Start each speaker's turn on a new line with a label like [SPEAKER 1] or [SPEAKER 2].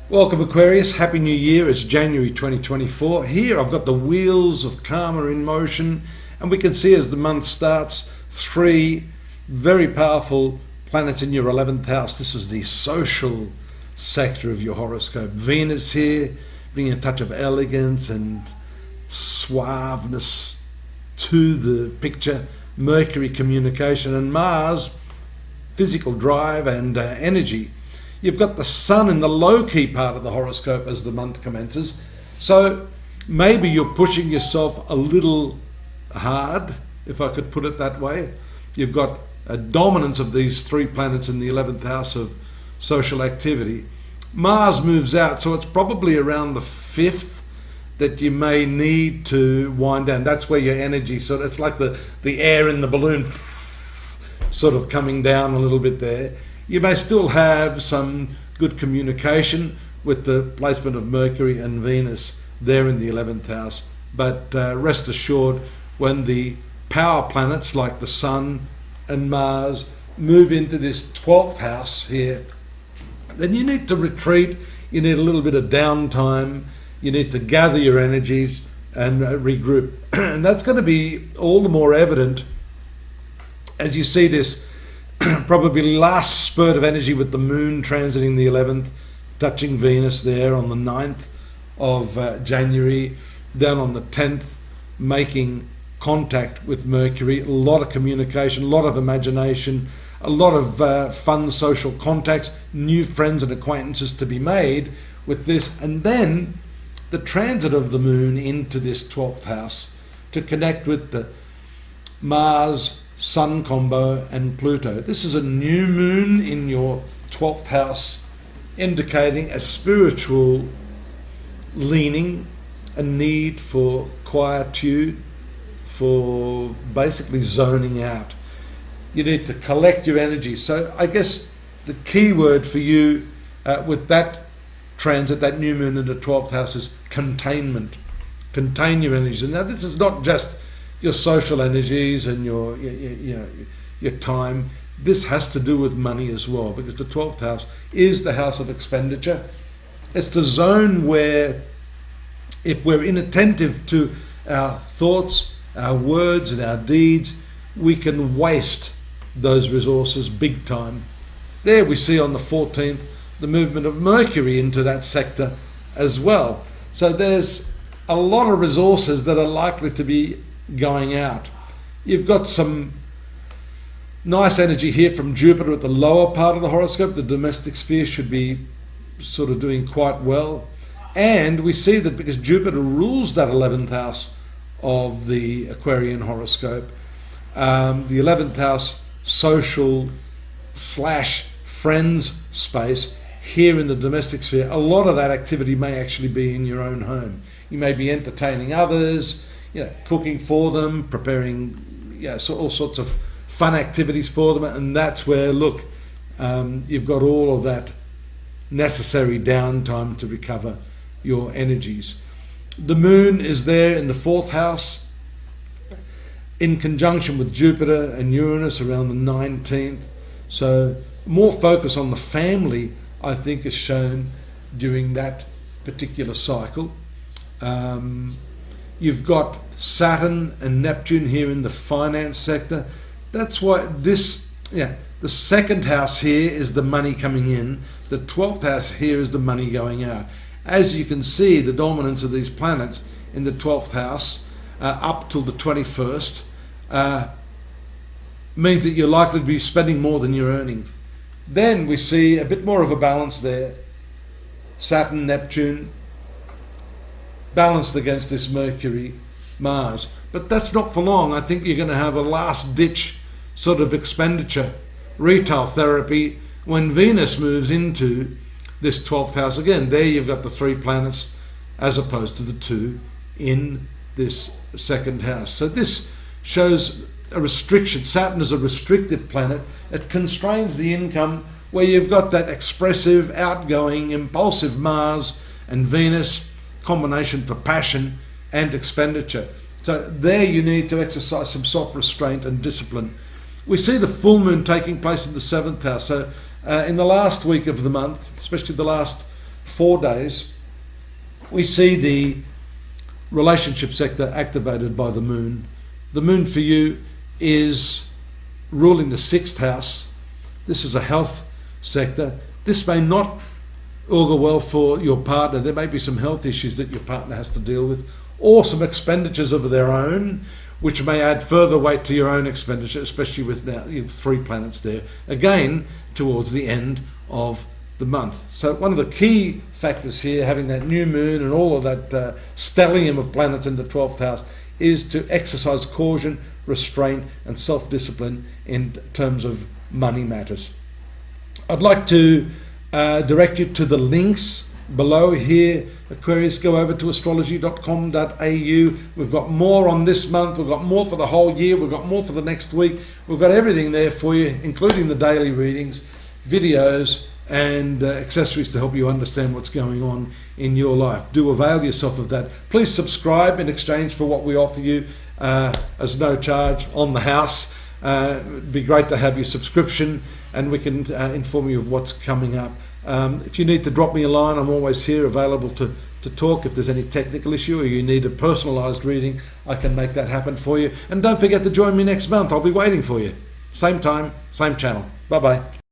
[SPEAKER 1] Welcome Aquarius, Happy New Year. It's January 2024. Here I've got the wheels of karma in motion, and we can see as the month starts, three very powerful planets in your 11th house. This is the social sector of your horoscope. Venus here, bringing a touch of elegance and suaveness to the picture. Mercury, communication, and Mars, physical drive and energy. You've got the sun in the low-key part of the horoscope as the month commences. So maybe you're pushing yourself a little hard, if I could put it that way. You've got a dominance of these three planets in the 11th house of social activity. Mars moves out, so it's probably around the 5th that you may need to wind down. That's where your energy it's like the air in the balloon sort of coming down a little bit there. You may still have some good communication with the placement of Mercury and Venus there in the 11th house. But rest assured, when the power planets like the Sun and Mars move into this 12th house here, then you need to retreat, you need a little bit of downtime, you need to gather your energies and regroup. And that's going to be all the more evident as you see this probably last spurt of energy with the moon transiting the 11th, touching Venus there on the 9th of January, then on the 10th making contact with Mercury. A lot of communication, a lot of imagination, a lot of fun social contacts, new friends and acquaintances to be made with this. And then the transit of the moon into this 12th house to connect with the Mars Sun combo and Pluto. This is a new moon in your 12th house, indicating a spiritual leaning, a need for quietude, for basically zoning out. You need to collect your energy. So I guess the key word for you with that transit, that new moon in the 12th house, is containment. Contain your energies. And now this is not just your social energies and your time. This has to do with money as well, because the 12th house is the house of expenditure. It's the zone where, if we're inattentive to our thoughts, our words and our deeds, we can waste those resources big time. There we see on the 14th the movement of Mercury into that sector as well. So there's a lot of resources that are likely to be going out. You've got some nice energy here from Jupiter at the lower part of the horoscope. The domestic sphere should be sort of doing quite well. And we see that because Jupiter rules that 11th house of the Aquarian horoscope, the 11th house social / friends space here in the domestic sphere, a lot of that activity may actually be in your own home. You may be entertaining others, cooking for them, preparing all sorts of fun activities for them, and that's where, look, you've got all of that necessary downtime to recover your energies. The moon is there in the 4th house in conjunction with Jupiter and Uranus around the 19th, so more focus on the family, I think, is shown during that particular cycle. You've got Saturn and Neptune here in the finance sector. That's why the 2nd house here is the money coming in. The 12th house here is the money going out. As you can see, the dominance of these planets in the 12th house up till the 21st means that you're likely to be spending more than you're earning. Then we see a bit more of a balance there. Saturn, Neptune, balanced against this Mercury, Mars. But that's not for long. I think you're going to have a last-ditch sort of expenditure, retail therapy, when Venus moves into this 12th house. Again, there you've got the three planets as opposed to the two in this 2nd house. So this shows a restriction. Saturn is a restrictive planet. It constrains the income, where you've got that expressive, outgoing, impulsive Mars and Venus combination for passion and expenditure. So there you need to exercise some self-restraint and discipline. We see the full moon taking place in the 7th house. So in the last week of the month, especially the last 4 days, we see the relationship sector activated by the moon. The moon for you is ruling the 6th house. This is a health sector. This may not augur well for your partner. There may be some health issues that your partner has to deal with, or some expenditures of their own, which may add further weight to your own expenditure, especially with now you have 3 planets there, again, towards the end of the month. So one of the key factors here, having that new moon and all of that stellium of planets in the 12th house, is to exercise caution, restraint and self-discipline in terms of money matters. I'd like to direct you to the links below here. Aquarius, go over to astrology.com.au. We've got more on this month, we've got more for the whole year, we've got more for the next week. We've got everything there for you, including the daily readings, videos and accessories to help you understand what's going on in your life. Do avail yourself of that. Please subscribe in exchange for what we offer you as no charge on the house. It'd be great to have your subscription, and we can inform you of what's coming up. If you need to drop me a line, I'm always here available to talk. If there's any technical issue or you need a personalised reading, I can make that happen for you. And don't forget to join me next month. I'll be waiting for you. Same time, same channel. Bye-bye.